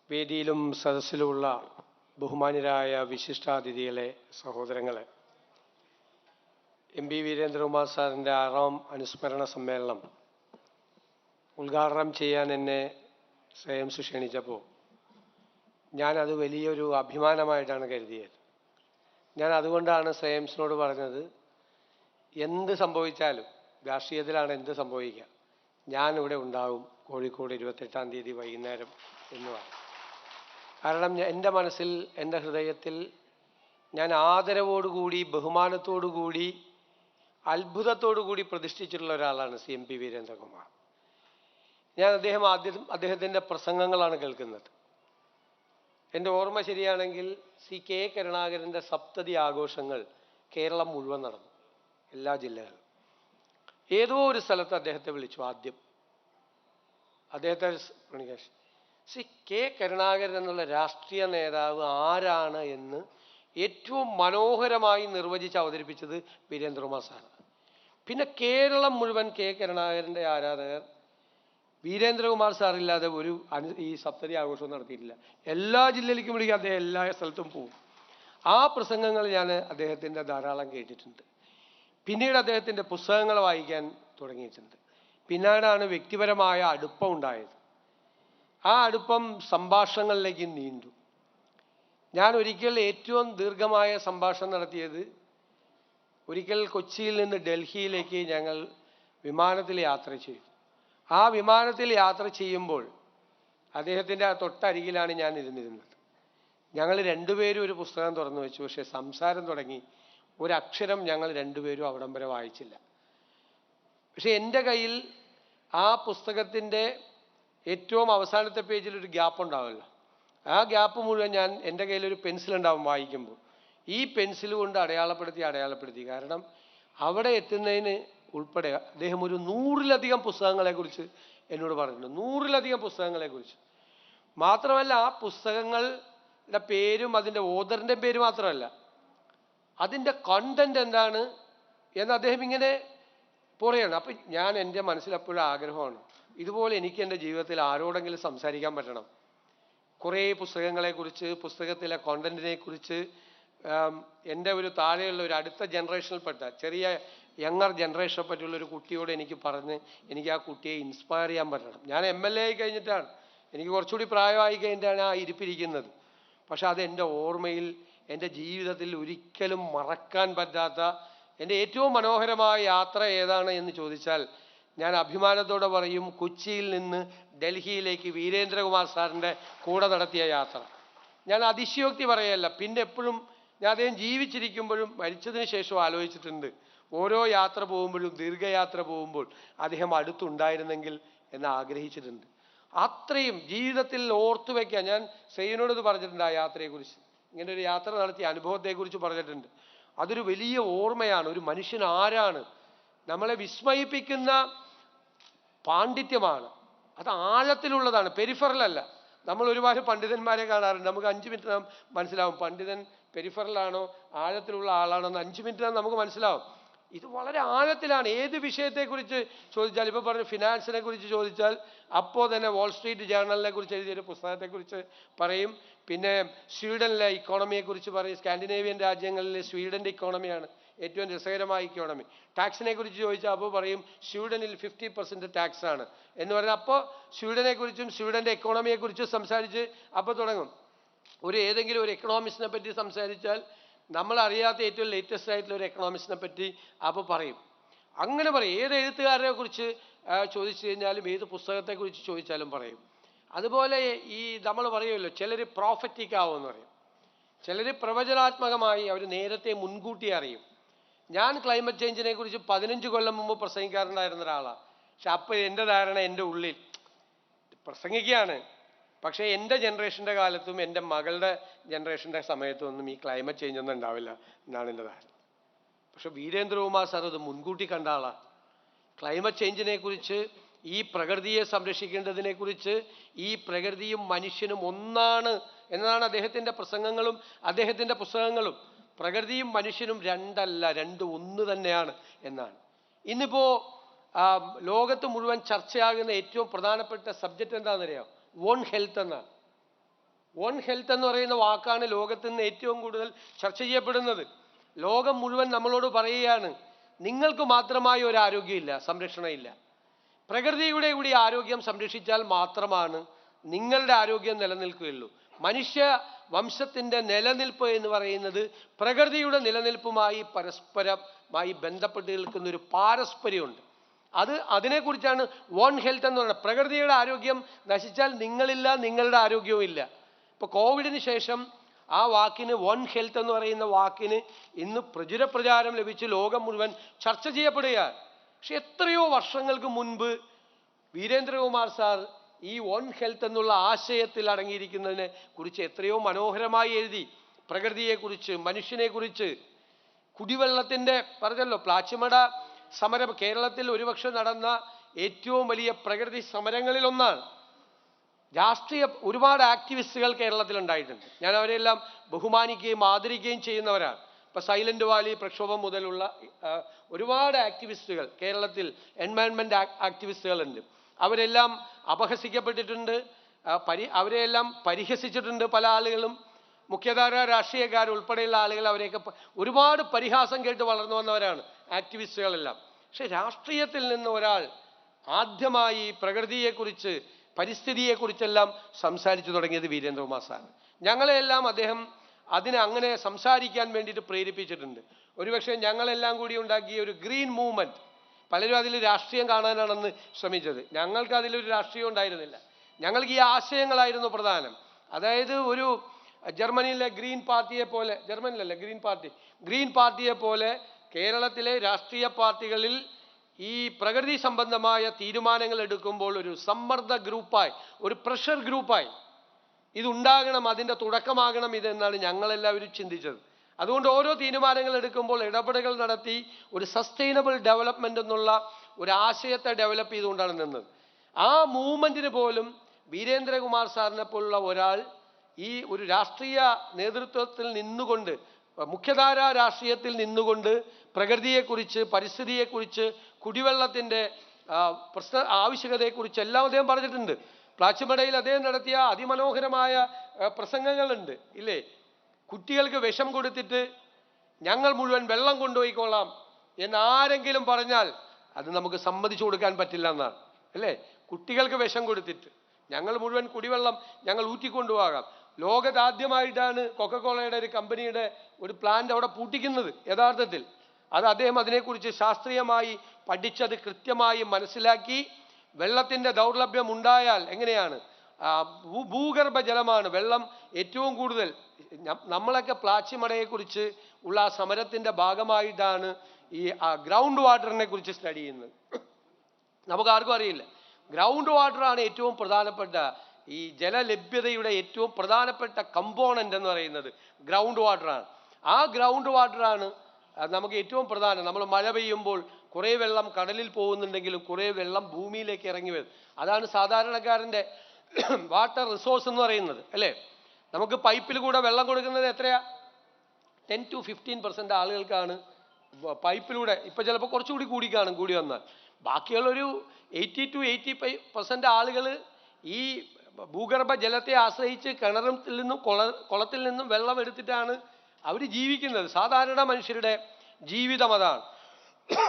വേദിയിലും സദസ്സിലുമുള്ള ബഹുമാന്യരായ വിശിഷ്ടാതിഥികളെ, സഹോദരങ്ങളെ, എം പി വീരേന്ദ്രകുമാർ സാറിൻ്റെ 6ാം അനുസ്മരണ സമ്മേളനം ഉദ്ഘാടനം ചെയ്യാൻ എന്നെ ശ്രേയംസ് ക്ഷണിച്ചപ്പോൾ ഞാനത് വലിയൊരു അഭിമാനമായിട്ടാണ് കരുതിയത്. ഞാൻ അതുകൊണ്ടാണ് ശ്രേയംസിനോട് പറഞ്ഞത്, എന്ത് സംഭവിച്ചാലും രാഷ്ട്രീയത്തിലാണ് എന്ത് സംഭവിക്കുക, ഞാനിവിടെ ഉണ്ടാകും കോഴിക്കോട് 28-ാം തീയതി വൈകുന്നേരം എന്ന് പറഞ്ഞു. കാരണം എൻ്റെ മനസ്സിൽ, എൻ്റെ ഹൃദയത്തിൽ ഞാൻ ആദരവോടുകൂടി, ബഹുമാനത്തോടുകൂടി, അത്ഭുതത്തോടുകൂടി പ്രതിഷ്ഠിച്ചിട്ടുള്ള ഒരാളാണ് എം പി വീരേന്ദ്രകുമാർ. ഞാൻ അദ്ദേഹത്തിൻ്റെ പ്രസംഗങ്ങളാണ് കേൾക്കുന്നത്. എൻ്റെ ഓർമ്മ ശരിയാണെങ്കിൽ കെ കരുണാകരൻ്റെ സപ്തതി ആഘോഷങ്ങൾ കേരളം മുഴുവൻ നടന്നു, എല്ലാ ജില്ലകളിലും. ഏതോ ഒരു സ്ഥലത്ത് അദ്ദേഹത്തെ വിളിച്ചു. ആദ്യം അദ്ദേഹത്തെ കെ കരുണാകരൻ എന്നുള്ള രാഷ്ട്രീയ നേതാവ് ആരാണ് എന്ന് ഏറ്റവും മനോഹരമായി നിർവചിച്ച് അവതരിപ്പിച്ചത് വീരേന്ദ്രകുമാർ സാറാണ്. പിന്നെ കേരളം മുഴുവൻ കെ കരുണാകരൻ്റെ ആരാധകർ. വീരേന്ദ്രകുമാർ സാറില്ലാതെ ഈ സപ്തതി ആഘോഷം നടത്തിയിട്ടില്ല. എല്ലാ ജില്ലയിലേക്കും വിളിക്കുക, അദ്ദേഹം എല്ലാ സ്ഥലത്തും പോകും. ആ പ്രസംഗങ്ങൾ ഞാൻ അദ്ദേഹത്തിൻ്റെ ധാരാളം കേട്ടിട്ടുണ്ട്. പിന്നീട് അദ്ദേഹത്തിൻ്റെ പുസ്തകങ്ങൾ വായിക്കാൻ തുടങ്ങിയിട്ടുണ്ട്. പിന്നീടാണ് വ്യക്തിപരമായ അടുപ്പം ഉണ്ടായത്. ആ അടുപ്പം സംഭാഷണങ്ങളിലേക്ക് നീണ്ടു. ഞാൻ ഒരിക്കൽ ഏറ്റവും ദീർഘമായ സംഭാഷണം നടത്തിയത്, ഒരിക്കൽ കൊച്ചിയിൽ നിന്ന് ഡൽഹിയിലേക്ക് ഞങ്ങൾ വിമാനത്തിൽ യാത്ര ചെയ്തു. ആ വിമാനത്തിൽ യാത്ര ചെയ്യുമ്പോൾ അദ്ദേഹത്തിൻ്റെ തൊട്ടരികിലാണ് ഞാൻ ഇരുന്നിരുന്നത്. ഞങ്ങൾ രണ്ടുപേരും ഒരു പുസ്തകം തുറന്നു വെച്ചു. പക്ഷേ സംസാരം തുടങ്ങി, ഒരക്ഷരം ഞങ്ങൾ രണ്ടുപേരും അവിടം വരെ വായിച്ചില്ല. പക്ഷെ എൻ്റെ കയ്യിൽ ആ പുസ്തകത്തിൻ്റെ ഏറ്റവും അവസാനത്തെ പേജിൽ ഒരു ഗ്യാപ്പ് ഉണ്ടാവുമല്ലോ, ആ ഗ്യാപ്പ് മുഴുവൻ എൻ്റെ കയ്യിലൊരു പെൻസിലുണ്ടാവും വായിക്കുമ്പോൾ. ഈ പെൻസിൽ കൊണ്ട് അടയാളപ്പെടുത്തി. കാരണം അവിടെ എത്തുന്നതിന് ഉൾപ്പെടെ അദ്ദേഹം ഒരു 100-ലധികം പുസ്തകങ്ങളെക്കുറിച്ച് എന്നോട് പറഞ്ഞിട്ടുണ്ട്. 100-ലധികം പുസ്തകങ്ങളെക്കുറിച്ച്. മാത്രമല്ല, ആ പുസ്തകങ്ങളുടെ പേരും അതിൻ്റെ ഓഥറിൻ്റെ പേര് മാത്രമല്ല, അതിൻ്റെ കണ്ടന്റ് എന്താണ് എന്ന് അദ്ദേഹം ഇങ്ങനെ പറയുകയാണ്. അപ്പം എൻ്റെ മനസ്സിലെപ്പോഴും ആഗ്രഹമാണ്, ഇതുപോലെ എനിക്ക് എൻ്റെ ജീവിതത്തിൽ ആരോടെങ്കിലും സംസാരിക്കാൻ പറ്റണം. കുറേ പുസ്തകങ്ങളെക്കുറിച്ച്, പുസ്തകത്തിലെ കോണ്ടന്റിനെക്കുറിച്ച് എൻ്റെ ഒരു താഴെയുള്ള ഒരു അടുത്ത ജനറേഷനിൽപ്പെട്ട ചെറിയ യങ്ങർ ജനറേഷനെ പറ്റിയുള്ള ഒരു കുട്ടിയോട് എനിക്ക് പറഞ്ഞ് എനിക്ക് ആ കുട്ടിയെ ഇൻസ്പയർ ചെയ്യാൻ പറ്റണം. ഞാൻ MLA ആയി കഴിഞ്ഞിട്ടാണ്, എനിക്ക് കുറച്ചുകൂടി പ്രായമായി കഴിഞ്ഞിട്ടാണ് ആ ഇരിപ്പിരിക്കുന്നത്. പക്ഷെ അത് എൻ്റെ ഓർമ്മയിൽ, എൻ്റെ ജീവിതത്തിൽ ഒരിക്കലും മറക്കാൻ പറ്റാത്ത എൻ്റെ ഏറ്റവും മനോഹരമായ യാത്ര ഏതാണ് എന്ന് ചോദിച്ചാൽ ഞാൻ അഭിമാനത്തോടെ പറയും, കൊച്ചിയിൽ നിന്ന് ഡൽഹിയിലേക്ക് വീരേന്ദ്രകുമാർ സാറിൻ്റെ കൂടെ നടത്തിയ യാത്ര. ഞാൻ അതിശയോക്തി പറയല്ല. പിന്നെ എപ്പോഴും ഞാൻ അദ്ദേഹം ജീവിച്ചിരിക്കുമ്പോഴും മരിച്ചതിന് ശേഷം ആലോചിച്ചിട്ടുണ്ട്, ഓരോ യാത്ര പോകുമ്പോഴും, ദീർഘയാത്ര പോകുമ്പോൾ അദ്ദേഹം അടുത്തുണ്ടായിരുന്നെങ്കിൽ എന്ന് ആഗ്രഹിച്ചിട്ടുണ്ട്. അത്രയും ജീവിതത്തിൽ ഓർത്തു വയ്ക്കാൻ ഞാൻ സൈനോട് പറഞ്ഞിട്ടുണ്ട്. ആ യാത്രയെക്കുറിച്ച്, ഇങ്ങനെ ഒരു യാത്ര നടത്തിയ അനുഭവത്തെക്കുറിച്ച് പറഞ്ഞിട്ടുണ്ട്. അതൊരു വലിയ ഓർമ്മയാണ്. ഒരു മനുഷ്യൻ ആരാണ്, നമ്മളെ വിസ്മയിപ്പിക്കുന്ന പാണ്ഡിത്യമാണ്. അത് ആഴത്തിലുള്ളതാണ്, പെരിഫറലല്ല. നമ്മൾ ഒരുപാട് പണ്ഡിതന്മാരെ കാണാറുണ്ട്, നമുക്ക് 5 മിനിറ്റ് മനസ്സിലാവും പണ്ഡിതൻ പെരിഫറലാണോ ആഴത്തിലുള്ള ആളാണോ എന്ന് 5 മിനിറ്റ് നമുക്ക് മനസ്സിലാവും. ഇത് വളരെ ആഴത്തിലാണ്. ഏത് വിഷയത്തെക്കുറിച്ച് ചോദിച്ചാൽ, ഇപ്പോൾ പറഞ്ഞ ഫിനാൻസിനെ കുറിച്ച് ചോദിച്ചാൽ അപ്പോൾ തന്നെ വാൾ സ്ട്രീറ്റ് ജേർണലിനെ കുറിച്ച് എഴുതിയൊരു പുസ്തകത്തെക്കുറിച്ച് പറയും. പിന്നെ സ്വീഡനിലെ ഇക്കോണമിയെക്കുറിച്ച് പറയും. സ്കാൻഡിനേവിയൻ രാജ്യങ്ങളിലെ സ്വീഡൻ്റെ ഇക്കോണമിയാണ് ഏറ്റവും രസകരമായ ഇക്കോണമി. ടാക്സിനെ കുറിച്ച് ചോദിച്ചാൽ അപ്പോൾ പറയും സ്വീഡനിൽ 50% ടാക്സ് ആണ് എന്ന് പറഞ്ഞാൽ, അപ്പോൾ സ്വീഡനെക്കുറിച്ചും സ്വീഡൻ്റെ എക്കോണമിയെക്കുറിച്ചും സംസാരിച്ച് അപ്പോൾ തുടങ്ങും. ഏതെങ്കിലും ഒരു എക്കണോമിക്സിനെ പറ്റി സംസാരിച്ചാൽ നമ്മൾ അറിയാത്ത ഏറ്റവും ലേറ്റസ്റ്റ് ആയിട്ടുള്ള ഒരു എക്കണോമിക്സിനെ പറ്റി അപ്പോൾ പറയും. അങ്ങനെ പറയും. ഏത് എഴുത്തുകാരനെ കുറിച്ച് ചോദിച്ചു കഴിഞ്ഞാലും, ഏത് പുസ്തകത്തെക്കുറിച്ച് ചോദിച്ചാലും പറയും. അതുപോലെ നമ്മൾ പറയുമല്ലോ, ചിലർ പ്രോഫറ്റിക് ആവുമെന്ന് പറയും, ചിലർ പ്രവചനാത്മകമായി അവർ നേരത്തെ മുൻകൂട്ടി അറിയും. ഞാൻ ക്ലൈമറ്റ് ചേഞ്ചിനെ കുറിച്ച് 15 കൊല്ലം മുമ്പ് പ്രസംഗിക്കാറുണ്ടായിരുന്ന ഒരാളാണ്. പക്ഷെ അപ്പോൾ എൻ്റെ ധാരണ, എൻ്റെ ഉള്ളിൽ പ്രസംഗിക്കുകയാണ്, പക്ഷേ എൻ്റെ ജനറേഷൻ്റെ കാലത്തും എൻ്റെ മകളുടെ ജനറേഷൻ്റെ സമയത്തും ഒന്നും ഈ ക്ലൈമറ്റ് ചേഞ്ച് ഒന്നും ഉണ്ടാവില്ല എന്നാണ് എൻ്റെ ധാരണ. പക്ഷെ വീരേന്ദ്രകുമാർ സാർ അത് മുൻകൂട്ടി കണ്ട ആളാണ്. ക്ലൈമറ്റ് ചേഞ്ചിനെ കുറിച്ച്, ഈ പ്രകൃതിയെ സംരക്ഷിക്കേണ്ടതിനെക്കുറിച്ച്, ഈ പ്രകൃതിയും മനുഷ്യനും ഒന്നാണ് എന്നതാണ് അദ്ദേഹത്തിൻ്റെ പ്രസംഗങ്ങളും അദ്ദേഹത്തിൻ്റെ പുസ്തകങ്ങളും. പ്രകൃതിയും മനുഷ്യനും രണ്ടല്ല, രണ്ടും ഒന്ന് തന്നെയാണ് എന്നാണ്. ഇന്നിപ്പോൾ ലോകത്ത് മുഴുവൻ ചർച്ചയാകുന്ന ഏറ്റവും പ്രധാനപ്പെട്ട സബ്ജക്റ്റ് എന്താണെന്നറിയാം? വൺ ഹെൽത്ത് എന്നാണ്. വൺ ഹെൽത്ത് എന്ന് പറയുന്ന വാക്കാണ് ലോകത്ത് നിന്ന് ഏറ്റവും കൂടുതൽ ചർച്ച ചെയ്യപ്പെടുന്നത്. ലോകം മുഴുവൻ നമ്മളോട് പറയുകയാണ്, നിങ്ങൾക്ക് മാത്രമായി ഒരു ആരോഗ്യമില്ല, സംരക്ഷണമില്ല. പ്രകൃതിയുടെ കൂടി ആരോഗ്യം സംരക്ഷിച്ചാൽ മാത്രമാണ് നിങ്ങളുടെ ആരോഗ്യം നിലനിൽക്കുകയുള്ളൂ. മനുഷ്യ വംശത്തിൻ്റെ നിലനിൽപ്പ് എന്ന് പറയുന്നത് പ്രകൃതിയുടെ നിലനിൽപ്പുമായി പരസ്പരമായി ബന്ധപ്പെട്ട് നിൽക്കുന്ന ഒരു പാരസ്പര്യമുണ്ട്. അതിനെക്കുറിച്ചാണ് വൺ ഹെൽത്ത് എന്ന് പറയുന്നത്. പ്രകൃതിയുടെ ആരോഗ്യം നശിച്ചാൽ നിങ്ങളില്ല, നിങ്ങളുടെ ആരോഗ്യവും ഇല്ല. ഇപ്പോൾ കോവിഡിന് ശേഷം ആ വാക്കിന്, വൺ ഹെൽത്ത് എന്ന് പറയുന്ന വാക്കിന് ഇന്ന് പ്രചാരം ലഭിച്ച് ലോകം മുഴുവൻ ചർച്ച ചെയ്യപ്പെടുകയാണ്. പക്ഷെ എത്രയോ വർഷങ്ങൾക്ക് മുൻപ് വീരേന്ദ്രകുമാർ സാർ ഈ വൺ ഹെൽത്ത് എന്നുള്ള ആശയത്തിൽ അടങ്ങിയിരിക്കുന്നതിനെ കുറിച്ച് എത്രയോ മനോഹരമായി എഴുതി. പ്രകൃതിയെക്കുറിച്ച്, മനുഷ്യനെക്കുറിച്ച്, കുടിവെള്ളത്തിൻ്റെ പറഞ്ഞല്ലോ, പ്ലാച്ചിമട സമരം കേരളത്തിൽ ഒരുപക്ഷെ നടന്ന ഏറ്റവും വലിയ പ്രകൃതി സമരങ്ങളിലൊന്നാണ്. ഒരുപാട് ആക്ടിവിസ്റ്റുകൾ കേരളത്തിലുണ്ടായിട്ടുണ്ട്. ഞാൻ അവരെല്ലാം ബഹുമാനിക്കുകയും ആദരിക്കുകയും ചെയ്യുന്നവരാണ്. ഇപ്പം സൈലന്റ് വാലി പ്രക്ഷോഭം മുതലുള്ള ഒരുപാട് ആക്ടിവിസ്റ്റുകൾ കേരളത്തിൽ, എൻവയൺമെൻറ്റ് ആക്ടിവിസ്റ്റുകളുണ്ട്. അവരെല്ലാം അപഹസിക്കപ്പെട്ടിട്ടുണ്ട്, അവരെയെല്ലാം പരിഹസിച്ചിട്ടുണ്ട് പല ആളുകളും. മുഖ്യധാര രാഷ്ട്രീയക്കാരുൾപ്പെടെയുള്ള ആളുകൾ അവരെയൊക്കെ ഒരുപാട് പരിഹാസം കേട്ട് വളർന്നു വന്നവരാണ് ആക്ടിവിസ്റ്റുകളെല്ലാം. പക്ഷെ രാഷ്ട്രീയത്തിൽ നിന്ന് ഒരാൾ ആദ്യമായി പ്രകൃതിയെക്കുറിച്ച്, പരിസ്ഥിതിയെക്കുറിച്ചെല്ലാം സംസാരിച്ചു തുടങ്ങിയത് വീരേന്ദ്രകുമാർ സാറാണ്. ഞങ്ങളെല്ലാം അദ്ദേഹം അങ്ങനെ സംസാരിക്കാൻ വേണ്ടിയിട്ട് പ്രേരിപ്പിച്ചിട്ടുണ്ട്. ഒരുപക്ഷെ ഞങ്ങളെല്ലാം കൂടി ഉണ്ടാക്കിയ ഒരു ഗ്രീൻ മൂവ്മെൻറ്റ്, പലരും അതിൽ രാഷ്ട്രീയം കാണാനാണെന്ന് ശ്രമിച്ചത്. ഞങ്ങൾക്ക് അതിലൊരു രാഷ്ട്രീയം ഉണ്ടായിരുന്നില്ല. ഞങ്ങൾക്ക് ഈ ആശയങ്ങളായിരുന്നു പ്രധാനം. അതായത് ഒരു ജർമ്മനിയിലെ ഗ്രീൻ പാർട്ടിയെ പോലെ, ഗ്രീൻ പാർട്ടിയെ പോലെ കേരളത്തിലെ രാഷ്ട്രീയ പാർട്ടികളിൽ ഈ പ്രകൃതി സംബന്ധമായ തീരുമാനങ്ങൾ എടുക്കുമ്പോൾ ഒരു സമ്മർദ്ദ ഗ്രൂപ്പായി, ഒരു പ്രഷർ ഗ്രൂപ്പായി ഇതുണ്ടാകണം, അതിൻ്റെ തുടക്കമാകണം ഇതെന്നാണ് ഞങ്ങളെല്ലാവരും ചിന്തിച്ചത്. അതുകൊണ്ട് ഓരോ തീരുമാനങ്ങൾ എടുക്കുമ്പോൾ ഇടപെടലുകൾ നടത്തി ഒരു സസ്റ്റൈനബിൾ ഡെവലപ്മെൻ്റ് എന്നുള്ള ഒരു ആശയത്തെ ഡെവലപ്പ് ചെയ്തുകൊണ്ടാണ് നിന്നത്. ആ മൂവ്മെൻറ്റിന് പോലും വീരേന്ദ്രകുമാർ സാറിനെ പോലുള്ള ഒരാൾ ഈ ഒരു രാഷ്ട്രീയ നേതൃത്വത്തിൽ നിന്നുകൊണ്ട്, മുഖ്യധാര രാഷ്ട്രീയത്തിൽ നിന്നുകൊണ്ട് പ്രകൃതിയെക്കുറിച്ച്, പരിസ്ഥിതിയെക്കുറിച്ച്, കുടിവെള്ളത്തിൻ്റെ ആവശ്യകതയെക്കുറിച്ച് എല്ലാം അദ്ദേഹം പറഞ്ഞിട്ടുണ്ട്. പ്ലാച്ചിമടയിൽ അദ്ദേഹം നടത്തിയ അതിമനോഹരമായ പ്രസംഗങ്ങളുണ്ട് ഇല്ലേ? കുട്ടികൾക്ക് വിഷം കൊടുത്തിട്ട് ഞങ്ങൾ മുഴുവൻ വെള്ളം കൊണ്ടുപോയിക്കോളാം എന്നാരെങ്കിലും പറഞ്ഞാൽ അത് നമുക്ക് സമ്മതിച്ചു കൊടുക്കാൻ പറ്റില്ല എന്നാണ് അല്ലേ? കുട്ടികൾക്ക് വിഷം കൊടുത്തിട്ട് ഞങ്ങൾ മുഴുവൻ കുടിവെള്ളം ഞങ്ങൾ ഊറ്റിക്കൊണ്ടുപോകാം. ലോകത്താദ്യമായിട്ടാണ് കൊക്കക്കോളയുടെ ഒരു കമ്പനിയുടെ ഒരു പ്ലാന്റ് അവിടെ പൂട്ടിക്കുന്നത്. യഥാർത്ഥത്തിൽ അദ്ദേഹം അതിനെക്കുറിച്ച് ശാസ്ത്രീയമായി പഠിച്ചത് കൃത്യമായി മനസ്സിലാക്കി. വെള്ളത്തിൻ്റെ ദൗർലഭ്യം ഉണ്ടായാൽ എങ്ങനെയാണ്, ഭൂഗർഭ ജലമാണ് വെള്ളം ഏറ്റവും കൂടുതൽ. നമ്മളൊക്കെ പ്ലാച്ചിമടയെക്കുറിച്ച് ഉള്ള ആ സമരത്തിൻ്റെ ഭാഗമായിട്ടാണ് ഈ ഗ്രൗണ്ട് വാട്ടറിനെ കുറിച്ച് സ്റ്റഡി ചെയ്യുന്നത്. നമുക്കാർക്കും അറിയില്ല. ഗ്രൗണ്ട് വാട്ടറാണ് ഏറ്റവും പ്രധാനപ്പെട്ട, ഈ ജലലഭ്യതയുടെ ഏറ്റവും പ്രധാനപ്പെട്ട കമ്പോണൻ്റ് എന്ന് പറയുന്നത് ഗ്രൗണ്ട് വാട്ടറാണ്. ആ ഗ്രൗണ്ട് വാട്ടറാണ് നമുക്ക് ഏറ്റവും പ്രധാനം. നമ്മൾ മഴ പെയ്യുമ്പോൾ കുറേ വെള്ളം കടലിൽ പോകുന്നുണ്ടെങ്കിലും കുറേ വെള്ളം ഭൂമിയിലേക്ക് ഇറങ്ങി വരും. അതാണ് സാധാരണക്കാരൻ്റെ വാട്ടർ റിസോഴ്സ് എന്ന് പറയുന്നത് അല്ലേ? നമുക്ക് പൈപ്പിൽ കൂടെ വെള്ളം കൊടുക്കുന്നത് എത്രയാ? 10 to 15% ആളുകൾക്കാണ് പൈപ്പിലൂടെ. ഇപ്പം ചിലപ്പോൾ കുറച്ചുകൂടി കൂടി വന്നാൽ ബാക്കിയുള്ളൊരു 80 to 85% ആളുകൾ ഈ ഭൂഗർഭ ജലത്തെ ആശ്രയിച്ച് കിണറിൽ നിന്നും കുളത്തിൽ നിന്നും വെള്ളം എടുത്തിട്ടാണ് അവർ ജീവിക്കുന്നത്. സാധാരണ മനുഷ്യരുടെ ജീവിതം അതാണ്.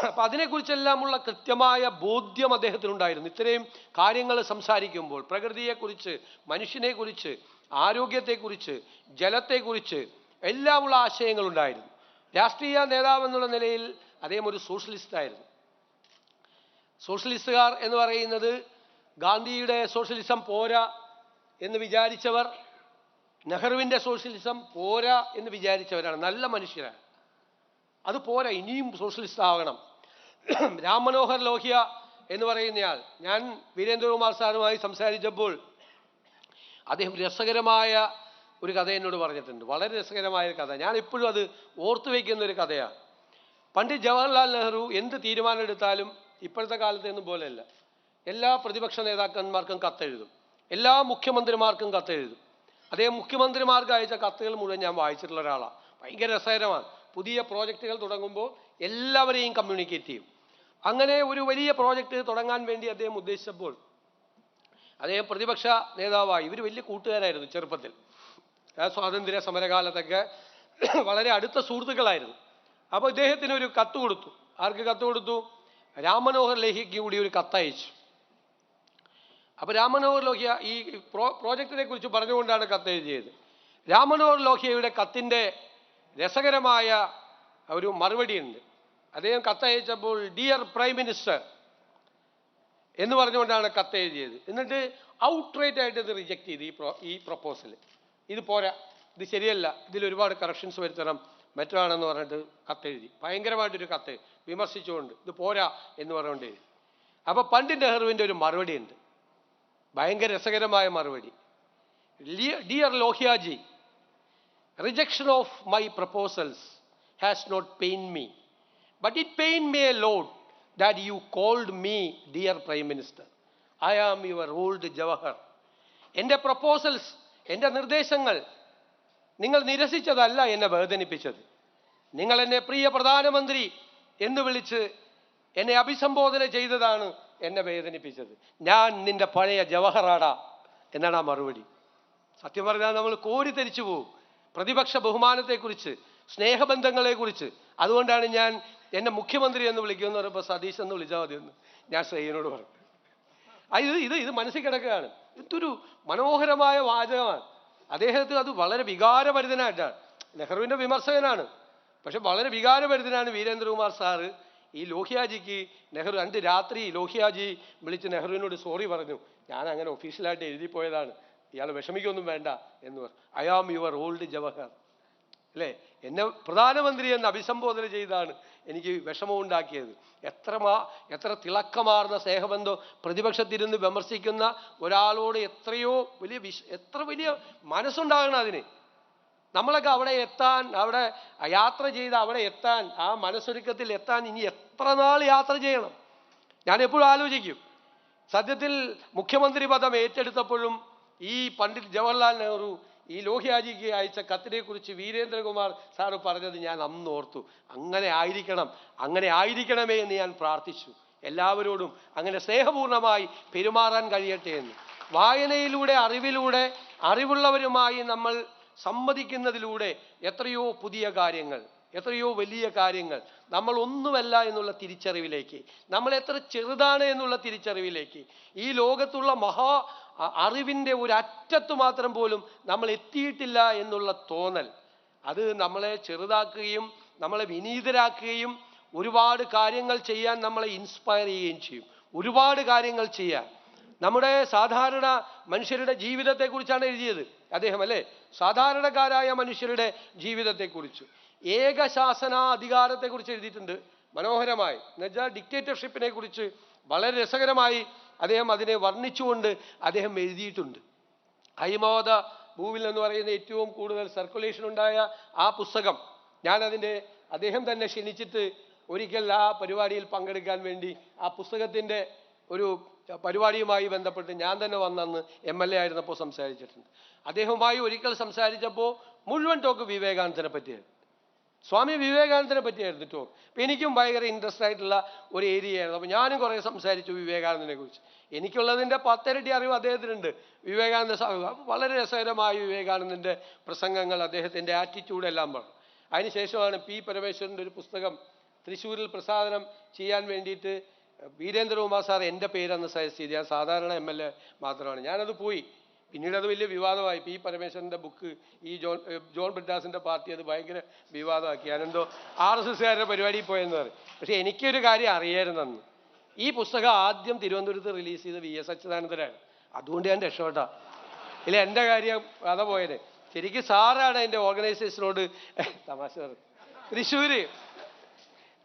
അപ്പം അതിനെക്കുറിച്ചെല്ലാമുള്ള കൃത്യമായ ബോധ്യം അദ്ദേഹത്തിനുണ്ടായിരുന്നു. ഇത്രയും കാര്യങ്ങൾ സംസാരിക്കുമ്പോൾ പ്രകൃതിയെക്കുറിച്ച്, മനുഷ്യനെക്കുറിച്ച്, ആരോഗ്യത്തെക്കുറിച്ച്, ജലത്തെക്കുറിച്ച് എല്ലാമുള്ള ആശയങ്ങളുണ്ടായിരുന്നു. രാഷ്ട്രീയ നേതാവെന്നുള്ള നിലയിൽ അദ്ദേഹം ഒരു സോഷ്യലിസ്റ്റായിരുന്നു. സോഷ്യലിസ്റ്റുകാർ എന്ന് പറയുന്നത് ഗാന്ധിയുടെ സോഷ്യലിസം പോരാ എന്ന് വിചാരിച്ചവർ, നെഹ്റുവിൻ്റെ സോഷ്യലിസം പോരാ എന്ന് വിചാരിച്ചവരാണ്. നല്ല മനുഷ്യരാണ്. അത് പോരാ, ഇനിയും സോഷ്യലിസ്റ്റ് ആവണം. രാം മനോഹർ ലോഹ്യ എന്ന് പറയുന്നയാൾ, ഞാൻ വീരേന്ദ്രകുമാർ സാറുമായി സംസാരിച്ചപ്പോൾ അദ്ദേഹം രസകരമായ ഒരു കഥ എന്നോട് പറഞ്ഞിട്ടുണ്ട്. വളരെ രസകരമായ ഒരു കഥ. ഞാൻ ഇപ്പോഴും അത് ഓർത്തു വയ്ക്കുന്ന ഒരു കഥയാണ്. പണ്ഡിറ്റ് ജവഹർലാൽ നെഹ്റു എന്ത് തീരുമാനം എടുത്താലും ഇപ്പോഴത്തെ കാലത്തൊന്നും പോലെയല്ല. എല്ലാ പ്രതിപക്ഷ നേതാക്കന്മാർക്കും കത്തെഴുതും, എല്ലാ മുഖ്യമന്ത്രിമാർക്കും കത്തെഴുതും. അദ്ദേഹം മുഖ്യമന്ത്രിമാർക്ക് അയച്ച കത്തുകൾ മുഴുവൻ ഞാൻ വായിച്ചിട്ടുള്ള ഒരാളാണ്. ഭയങ്കര രസകരമാണ്. പുതിയ പ്രോജക്റ്റുകൾ തുടങ്ങുമ്പോൾ എല്ലാവരെയും കമ്മ്യൂണിക്കേറ്റ് ചെയ്യും. അങ്ങനെ ഒരു വലിയ പ്രോജക്റ്റ് തുടങ്ങാൻ വേണ്ടി അദ്ദേഹം ഉദ്ദേശിച്ചപ്പോൾ അദ്ദേഹം പ്രതിപക്ഷ നേതാവായി. ഇവർ വലിയ കൂട്ടുകാരായിരുന്നു ചെറുപ്പത്തിൽ. സ്വാതന്ത്ര്യ സമരകാലത്തൊക്കെ വളരെ അടുത്ത സുഹൃത്തുക്കളായിരുന്നു. അപ്പോൾ ഇദ്ദേഹത്തിന് ഒരു കത്ത് കൊടുത്തു. ആർക്ക് കത്ത് കൊടുത്തു? രാം മനോഹർ ലോഹ്യയ്ക്ക് കൂടി ഒരു കത്തയച്ചു. അപ്പോൾ രാം മനോഹർ ലോഹ്യ ഈ പ്രോജക്റ്റിനെ കുറിച്ച് പറഞ്ഞുകൊണ്ടാണ് കത്ത് എഴുതിയത്. രാം മനോഹർ ലോഹ്യയുടെ കത്തിൻ്റെ രസകരമായ ഒരു മറുപടിയുണ്ട്. അദ്ദേഹം കത്തയച്ചപ്പോൾ ഡിയർ പ്രൈം മിനിസ്റ്റർ എന്ന് പറഞ്ഞുകൊണ്ടാണ് കത്ത് എഴുതിയത്. എന്നിട്ട് ഔട്ട്റൈറ്റ് ആയിട്ട് ഇത് റിജക്റ്റ് ചെയ്ത് ഈ പ്രപ്പോസൽ ഇത് പോരാ, ഇത് ശരിയല്ല, ഇതിൽ ഒരുപാട് കറക്ഷൻസ് വരുത്തണം, മറ്റാണെന്ന് പറഞ്ഞിട്ട് കത്തെഴുതി. ഭയങ്കരമായിട്ടൊരു കത്ത് വിമർശിച്ചുകൊണ്ട് ഇത് പോരാ എന്ന് പറഞ്ഞുകൊണ്ട് എഴുതി. അപ്പോൾ പണ്ഡിറ്റ് നെഹ്റുവിൻ്റെ ഒരു മറുപടി ഉണ്ട്, ഭയങ്കര രസകരമായ മറുപടി. Dear Lohiaji, rejection of my proposals has not pain me, but it pain me a lot that you called me dear prime minister. I am your old Jawahar. എൻ്റെ പ്രപ്പോസൽസ്, എൻ്റെ നിർദ്ദേശങ്ങൾ നിങ്ങൾ നിരസിച്ചതല്ല എന്നെ വേദനിപ്പിച്ചത്. നിങ്ങൾ എന്നെ പ്രിയ പ്രധാനമന്ത്രി എന്ന് വിളിച്ച് എന്നെ അഭിസംബോധന ചെയ്തതാണ് എന്നെ വേദനിപ്പിച്ചത്. ഞാൻ നിന്റെ പഴയ ജവഹറാടാ എന്നാണ് ആ മറുപടി. സത്യം പറഞ്ഞാൽ നമ്മൾ കോരിത്തരിച്ചു പോകും പ്രതിപക്ഷ ബഹുമാനത്തെക്കുറിച്ച്, സ്നേഹബന്ധങ്ങളെക്കുറിച്ച്. അതുകൊണ്ടാണ് ഞാൻ എന്നെ മുഖ്യമന്ത്രി എന്ന് വിളിക്കുമെന്ന് പറയുമ്പോൾ സതീഷ് എന്ന് വിളിച്ചാൽ മതി എന്ന് ഞാൻ ശ്രേയനോട് പറഞ്ഞു. ഇത് മനസ്സിൽ കിടക്കുകയാണ്. ഇതൊരു മനോഹരമായ വാചകമാണ്. അദ്ദേഹത്തിന് അത് വളരെ വികാരഭരിതനായിട്ടാണ്. നെഹ്റുവിൻ്റെ വിമർശകനാണ്, പക്ഷെ വളരെ വികാരഭരിതനാണ് വീരേന്ദ്രകുമാർ സാറ്. ഈ ലോഹ്യാജിക്ക് നെഹ്റു 2 രാത്രി ലോഹ്യാജി വിളിച്ച് നെഹ്റുവിനോട് സോറി പറഞ്ഞു. ഞാൻ അങ്ങനെ ഒഫീഷ്യലായിട്ട് എഴുതിപ്പോയതാണ്, ഇയാൾ വിഷമിക്കൊന്നും വേണ്ട എന്ന് പറഞ്ഞു. I am your old Jawahar. അല്ലേ, എന്നെ പ്രധാനമന്ത്രി എന്ന് അഭിസംബോധന ചെയ്താണ് എനിക്ക് വിഷമമുണ്ടാക്കിയത്. എത്ര തിളക്കമാർന്ന സ്നേഹബന്ധം. പ്രതിപക്ഷത്തിരുന്ന് വിമർശിക്കുന്ന ഒരാളോട് എത്ര വലിയ മനസ്സുണ്ടാകണം അതിന്. നമ്മളൊക്കെ അവിടെ എത്താൻ, അവിടെ യാത്ര ചെയ്ത് അവിടെ എത്താൻ, ആ മനസ്സൊരുക്കത്തിൽ എത്താൻ ഇനി എത്ര നാൾ യാത്ര ചെയ്യണം? ഞാൻ എപ്പോഴും ആലോചിക്കും, സത്യത്തിൽ മുഖ്യമന്ത്രി പദം ഏറ്റെടുത്തപ്പോഴും ഈ പണ്ഡിറ്റ് ജവഹർലാൽ നെഹ്റു ഈ ലോഹ്യാജിക്ക് അയച്ച കത്തിനെ കുറിച്ച് വീരേന്ദ്രകുമാർ സാറ് പറഞ്ഞത് ഞാൻ അന്ന് ഓർത്തു. അങ്ങനെ ആയിരിക്കണമേ എന്ന് ഞാൻ പ്രാർത്ഥിച്ചു. എല്ലാവരോടും അങ്ങനെ സ്നേഹപൂർണ്ണമായി പെരുമാറാൻ കഴിയട്ടെ എന്ന്. വായനയിലൂടെ, അറിവുള്ളവരുമായി നമ്മൾ സംവദിക്കുന്നതിലൂടെ എത്രയോ പുതിയ കാര്യങ്ങൾ, എത്രയോ വലിയ കാര്യങ്ങൾ, നമ്മൾ ഒന്നുമല്ല എന്നുള്ള തിരിച്ചറിവിലേക്ക്, നമ്മൾ എത്ര ചെറുതാണ് എന്നുള്ള തിരിച്ചറിവിലേക്ക്, ഈ ലോകത്തുള്ള അറിവിൻ്റെ ഒരു അറ്റത്ത് മാത്രം പോലും നമ്മൾ എത്തിയിട്ടില്ല എന്നുള്ള തോന്നൽ, അത് നമ്മളെ ചെറുതാക്കുകയും നമ്മളെ വിനീതരാക്കുകയും ഒരുപാട് കാര്യങ്ങൾ ചെയ്യാൻ നമ്മളെ ഇൻസ്പയർ ചെയ്യുകയും ചെയ്യും. ഒരുപാട് കാര്യങ്ങൾ ചെയ്യാൻ. നമ്മുടെ സാധാരണ മനുഷ്യരുടെ ജീവിതത്തെക്കുറിച്ചാണ് എഴുതിയത് അദ്ദേഹം, അല്ലേ? സാധാരണക്കാരായ മനുഷ്യരുടെ ജീവിതത്തെക്കുറിച്ച്, ഏകശാസനാധികാരത്തെക്കുറിച്ച് എഴുതിയിട്ടുണ്ട് മനോഹരമായി. എന്നുവെച്ചാൽ ഡിക്റ്റേറ്റർഷിപ്പിനെ കുറിച്ച് വളരെ രസകരമായി അദ്ദേഹം അതിനെ വർണ്ണിച്ചുകൊണ്ട് അദ്ദേഹം എഴുതിയിട്ടുണ്ട്. ഹൈമവത ഭൂവിൽ എന്ന് പറയുന്ന ഏറ്റവും കൂടുതൽ സർക്കുലേഷൻ ഉണ്ടായ ആ പുസ്തകം, അദ്ദേഹം തന്നെ ക്ഷണിച്ചിട്ട് ഒരിക്കൽ ആ പരിപാടിയിൽ പങ്കെടുക്കാൻ വേണ്ടി ആ പുസ്തകത്തിൻ്റെ ഒരു പരിപാടിയുമായി ബന്ധപ്പെട്ട് ഞാൻ തന്നെ വന്നന്ന് MLA ആയിരുന്നപ്പോൾ സംസാരിച്ചിട്ടുണ്ട്. അദ്ദേഹവുമായി ഒരിക്കൽ സംസാരിച്ചപ്പോൾ മുഴുവൻ ടോക്ക് വിവേകാനന്ദനെ പറ്റിയായിരുന്നു, സ്വാമി വിവേകാനന്ദനെ പറ്റിയായിരുന്നു ടോക്ക്. അപ്പം എനിക്കും ഭയങ്കര ഇൻട്രസ്റ്റ് ആയിട്ടുള്ള ഒരു ഏരിയ ആയിരുന്നു. അപ്പോൾ ഞാനും കുറേ സംസാരിച്ചു വിവേകാനന്ദനെ കുറിച്ച്. എനിക്കുള്ളതിൻ്റെ 10 ഇരട്ടി അറിവ് അദ്ദേഹത്തിനുണ്ട്. വിവേകാനന്ദ വളരെ രസകരമായ വിവേകാനന്ദൻ്റെ പ്രസംഗങ്ങൾ, അദ്ദേഹത്തിൻ്റെ ആറ്റിറ്റ്യൂഡ് എല്ലാം പറഞ്ഞു. അതിനുശേഷമാണ് P. പരമേശ്വരൻ്റെ ഒരു പുസ്തകം തൃശ്ശൂരിൽ പ്രസാദനം ചെയ്യാൻ വേണ്ടിയിട്ട് വീരേന്ദ്രകുമാർ സാർ എൻ്റെ പേരന്ന് സജസ്റ്റ് ചെയ്ത്. ഞാൻ സാധാരണ MLA മാത്രമാണ്. ഞാനത് പോയി. പിന്നീട് അത് വലിയ വിവാദമായി. P. പരമേശ്വരൻ്റെ ബുക്ക് ഈ ജോൺ ബ്രിട്ടാസിൻ്റെ പാർട്ടി അത് ഭയങ്കര വിവാദമാക്കി. ഞാനെന്തോ RSSകാരുടെ പരിപാടിയിൽ പോയെന്ന് പറയും. പക്ഷേ എനിക്കൊരു കാര്യം അറിയായിരുന്നു അന്ന്. ഈ പുസ്തകം ആദ്യം തിരുവനന്തപുരത്ത് റിലീസ് ചെയ്ത് VS അച്യുതാനന്ദനാണ്. അതുകൊണ്ട് ഞാൻ രക്ഷപ്പെട്ടാ. ഇല്ല, എൻ്റെ കാര്യം കഥ പോയത്. ശരിക്കും സാറാണ് എൻ്റെ ഓർഗനൈസേഷനോട് തമാശ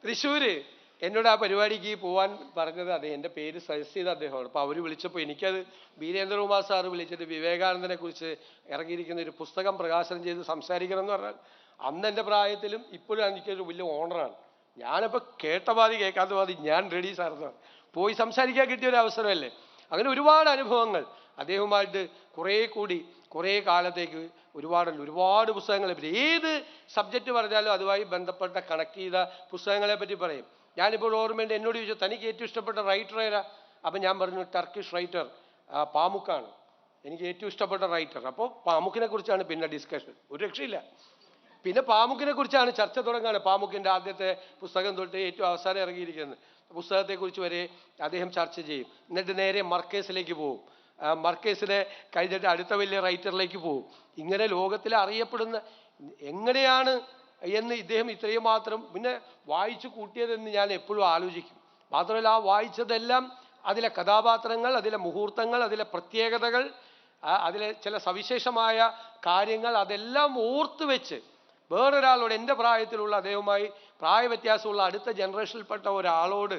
തൃശ്ശൂര് എന്നോട് ആ പരിപാടിക്ക് പോകാൻ പറഞ്ഞത്. എൻ്റെ പേര് സജസ്റ്റ് ചെയ്ത അദ്ദേഹമാണ്. അപ്പോൾ അവർ വിളിച്ചപ്പോൾ എനിക്കത് വീരേന്ദ്രകുമാർ സാറ് വിളിച്ചിട്ട് വിവേകാനന്ദനെ കുറിച്ച് ഇറങ്ങിയിരിക്കുന്ന ഒരു പുസ്തകം പ്രകാശനം ചെയ്ത് സംസാരിക്കണം എന്ന് പറഞ്ഞാൽ, അന്ന് എൻ്റെ പ്രായത്തിലും ഇപ്പോഴും എനിക്കൊരു വലിയ ഓണറാണ്. ഞാനിപ്പോൾ കേട്ട പാതി കേൾക്കാത്ത പാതി ഞാൻ റെഡി സാറെന്നാണ്. പോയി സംസാരിക്കാൻ കിട്ടിയൊരു അവസരമല്ലേ. അങ്ങനെ ഒരുപാട് അനുഭവങ്ങൾ അദ്ദേഹവുമായിട്ട് കുറേ കാലത്തേക്ക് ഒരുപാട് പുസ്തകങ്ങളെ പറ്റി, ഏത് സബ്ജക്റ്റ് പറഞ്ഞാലും അതുമായി ബന്ധപ്പെട്ട കണക്ട് ചെയ്ത പുസ്തകങ്ങളെ പറ്റി പറയും. ഞാനിപ്പോൾ ഓർമ്മയുണ്ട്, എന്നോട് ചോദിച്ചു തനിക്ക് ഏറ്റവും ഇഷ്ടപ്പെട്ട റൈറ്റർ ഏതാ? അപ്പം ഞാൻ പറഞ്ഞു ടർക്കിഷ് റൈറ്റർ പാമുക്കാണ് എനിക്ക് ഏറ്റവും ഇഷ്ടപ്പെട്ട റൈറ്റർ. അപ്പോൾ പാമുക്കിനെ കുറിച്ചാണ് പിന്നെ ഡിസ്കഷൻ, ഒരു രക്ഷയില്ല. പിന്നെ പാമുക്കിനെ കുറിച്ചാണ് ചർച്ച തുടങ്ങുകയാണ്. പാമുക്കിൻ്റെ ആദ്യത്തെ പുസ്തകം തൊട്ട് ഏറ്റവും അവസാനം ഇറങ്ങിയിരിക്കുന്നത് പുസ്തകത്തെക്കുറിച്ച് വരെ അദ്ദേഹം ചർച്ച ചെയ്യും. എന്നിട്ട് നേരെ മർക്കേസിലേക്ക് പോകും. മർക്കേസിനെ കഴിഞ്ഞിട്ട് അടുത്ത വലിയ റൈറ്ററിലേക്ക് പോകും. ഇങ്ങനെ ലോകത്തിലെ അറിയപ്പെടുന്ന എങ്ങനെയാണ് എന്ന് ഇദ്ദേഹം ഇത്രയും മാത്രം പിന്നെ വായിച്ചു കൂട്ടിയതെന്ന് ഞാൻ എപ്പോഴും ആലോചിക്കും. മാത്രമല്ല ആ വായിച്ചതെല്ലാം അതിലെ കഥാപാത്രങ്ങൾ, അതിലെ മുഹൂർത്തങ്ങൾ, അതിലെ പ്രത്യേകതകൾ, അതിലെ ചില സവിശേഷമായ കാര്യങ്ങൾ അതെല്ലാം ഓർത്ത് വെച്ച് വേറൊരാളോട്, എൻ്റെ പ്രായത്തിലുള്ള അദ്ദേഹവുമായി പ്രായവ്യത്യാസമുള്ള അടുത്ത ജനറേഷനിൽപ്പെട്ട ഒരാളോട്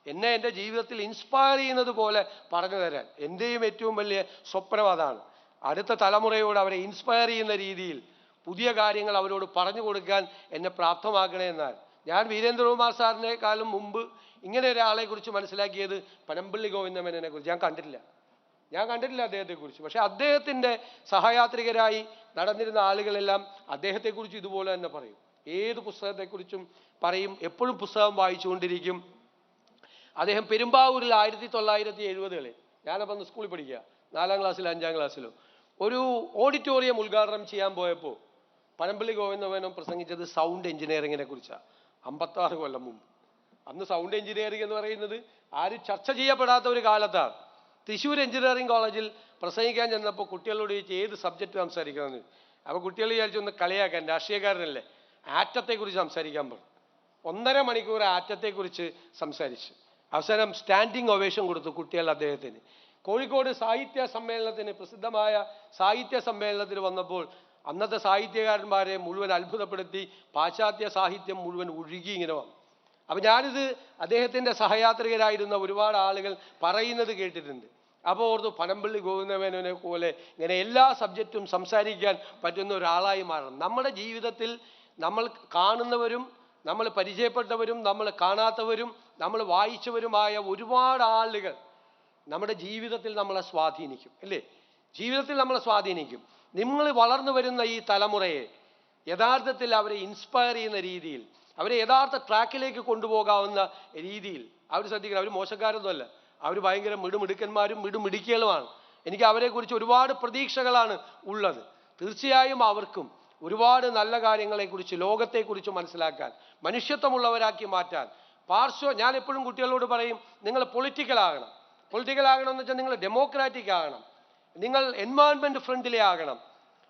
എന്നെ എൻ്റെ ജീവിതത്തിൽ ഇൻസ്പയർ ചെയ്യുന്നത് പോലെ പറഞ്ഞു തരാൻ എൻ്റെയും ഏറ്റവും വലിയ സ്വപ്നം അതാണ്. അടുത്ത തലമുറയോട് അവരെ ഇൻസ്പയർ ചെയ്യുന്ന രീതിയിൽ പുതിയ കാര്യങ്ങൾ അവരോട് പറഞ്ഞു കൊടുക്കാൻ എന്നെ പ്രാപ്തമാക്കണേ എന്നാൽ ഞാൻ വീരേന്ദ്രകുമാർ സാറിനേക്കാളും മുമ്പ് ഇങ്ങനെ ഒരാളെ കുറിച്ച് മനസ്സിലാക്കിയത് പനമ്പള്ളി ഗോവിന്ദമേനോനെ കുറിച്ച് ഞാൻ കണ്ടിട്ടില്ല അദ്ദേഹത്തെക്കുറിച്ച്. പക്ഷെ അദ്ദേഹത്തിൻ്റെ സഹയാത്രികരായി നടന്നിരുന്ന ആളുകളെല്ലാം അദ്ദേഹത്തെക്കുറിച്ച് ഇതുപോലെ തന്നെ പറയും. ഏത് പുസ്തകത്തെക്കുറിച്ചും പറയും, എപ്പോഴും പുസ്തകം വായിച്ചുകൊണ്ടിരിക്കും. അദ്ദേഹം പെരുമ്പാവൂരിൽ 1970-കളിൽ ഞാനപ്പോൾ സ്കൂളിൽ പഠിക്കുക, 4ാം ക്ലാസ്സിലോ 5ാം ക്ലാസ്സിലോ ഒരു ഓഡിറ്റോറിയം ഉദ്ഘാടനം ചെയ്യാൻ പോയപ്പോൾ പനമ്പള്ളി ഗോവിന്ദമേനോൻ പ്രസംഗിച്ചത് സൗണ്ട് എഞ്ചിനീയറിങ്ങിനെ കുറിച്ചാണ്. 56 കൊല്ലം മുമ്പ്. അന്ന് സൗണ്ട് എഞ്ചിനീയറിംഗ് എന്ന് പറയുന്നത് ആരും ചർച്ച ചെയ്യപ്പെടാത്ത ഒരു കാലത്താണ്. തൃശ്ശൂർ എഞ്ചിനീയറിംഗ് കോളേജിൽ പ്രസംഗിക്കാൻ ചെന്നപ്പോൾ കുട്ടികളോട് ചോദിച്ച് ഏത് സബ്ജക്റ്റ് സംസാരിക്കണമെന്ന്. അപ്പോൾ കുട്ടികൾ വിചാരിച്ചൊന്ന് കളിയാക്കാൻ, രാഷ്ട്രീയക്കാരനല്ലേ, ആറ്റത്തെക്കുറിച്ച് സംസാരിക്കാൻ പറഞ്ഞു. 1.5 മണിക്കൂർ ആറ്റത്തെക്കുറിച്ച് സംസാരിച്ച് അവസാനം സ്റ്റാൻഡിങ് ഒവേഷൻ കൊടുത്തു കുട്ടികൾ അദ്ദേഹത്തിന്. കോഴിക്കോട് സാഹിത്യ സമ്മേളനത്തിന്, പ്രസിദ്ധമായ സാഹിത്യ സമ്മേളനത്തിന് വന്നപ്പോൾ അന്നത്തെ സാഹിത്യകാരന്മാരെ മുഴുവൻ അത്ഭുതപ്പെടുത്തി പാശ്ചാത്യ സാഹിത്യം മുഴുവൻ ഒഴുകി ഇങ്ങനെ വന്നു. അപ്പം ഞാനിത് അദ്ദേഹത്തിൻ്റെ സഹയാത്രികരായിരുന്ന ഒരുപാട് ആളുകൾ പറയുന്നത് കേട്ടിട്ടുണ്ട്. അപ്പോൾ ഓർത്തു പനമ്പള്ളി ഗോവിന്ദമേനോനെ പോലെ ഇങ്ങനെ എല്ലാ സബ്ജക്റ്റും സംസാരിക്കാൻ പറ്റുന്ന ഒരാളായി മാറണം. നമ്മുടെ ജീവിതത്തിൽ നമ്മൾ കാണുന്നവരും നമ്മൾ പരിചയപ്പെട്ടവരും നമ്മൾ കാണാത്തവരും നമ്മൾ വായിച്ചവരുമായ ഒരുപാട് ആളുകൾ നമ്മുടെ ജീവിതത്തിൽ നമ്മളെ സ്വാധീനിക്കും, അല്ലേ? ജീവിതത്തിൽ നമ്മളെ സ്വാധീനിക്കും. നിങ്ങൾ വളർന്നു വരുന്ന ഈ തലമുറയെ യഥാർത്ഥത്തിൽ അവരെ ഇൻസ്പയർ ചെയ്യുന്ന രീതിയിൽ, അവരെ യഥാർത്ഥ ട്രാക്കിലേക്ക് കൊണ്ടുപോകാവുന്ന രീതിയിൽ അവർ ശ്രദ്ധിക്കണം. അവർ മോശക്കാരൊന്നുമല്ല, അവർ ഭയങ്കര മിടുമിടുക്കന്മാരും മിടുമിടുക്കികളുമാണ്. എനിക്ക് അവരെക്കുറിച്ച് ഒരുപാട് പ്രതീക്ഷകളാണ് ഉള്ളത്. തീർച്ചയായും അവർക്കും ഒരുപാട് നല്ല കാര്യങ്ങളെക്കുറിച്ച്, ലോകത്തെക്കുറിച്ച് മനസ്സിലാക്കാൻ, മനുഷ്യത്വമുള്ളവരാക്കി മാറ്റാൻ ഞാൻ എപ്പോഴും കുട്ടികളോട് പറയും, നിങ്ങൾ പൊളിറ്റിക്കലാകണം എന്ന് വെച്ചാൽ നിങ്ങൾ ഡെമോക്രാറ്റിക് ആകണം, നിങ്ങൾ എൻവയോൺമെൻറ്റ് ഫ്രണ്ട്ലി ആകണം,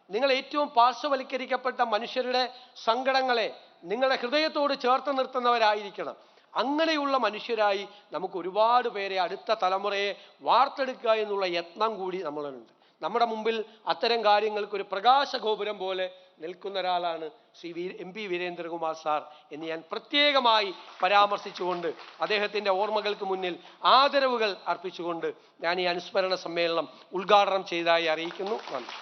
നിങ്ങൾ ഏറ്റവും പാർശ്വവൽക്കരിക്കപ്പെട്ട മനുഷ്യരുടെ സങ്കടങ്ങളെ നിങ്ങളുടെ ഹൃദയത്തോട് ചേർത്ത് നിർത്തുന്നവരായിരിക്കണം. അങ്ങനെയുള്ള മനുഷ്യരായി നമുക്ക് ഒരുപാട് പേരെ, അടുത്ത തലമുറയെ വാർത്തെടുക്കുക എന്നുള്ള യത്നം കൂടി നമ്മളുണ്ട്. നമ്മുടെ മുമ്പിൽ അത്തരം കാര്യങ്ങൾക്കൊരു പ്രകാശഗോപുരം പോലെ നിൽക്കുന്ന ഒരാളാണ് ശ്രീ MP വീരേന്ദ്രകുമാർ സാർ എന്ന് ഞാൻ പ്രത്യേകമായി പരാമർശിച്ചുകൊണ്ട് അദ്ദേഹത്തിൻ്റെ ഓർമ്മകൾക്ക് മുന്നിൽ ആദരവുകൾ അർപ്പിച്ചുകൊണ്ട് ഞാൻ ഈ അനുസ്മരണ സമ്മേളനം ഉദ്ഘാടനം ചെയ്തതായി അറിയിക്കുന്നു. നന്ദി.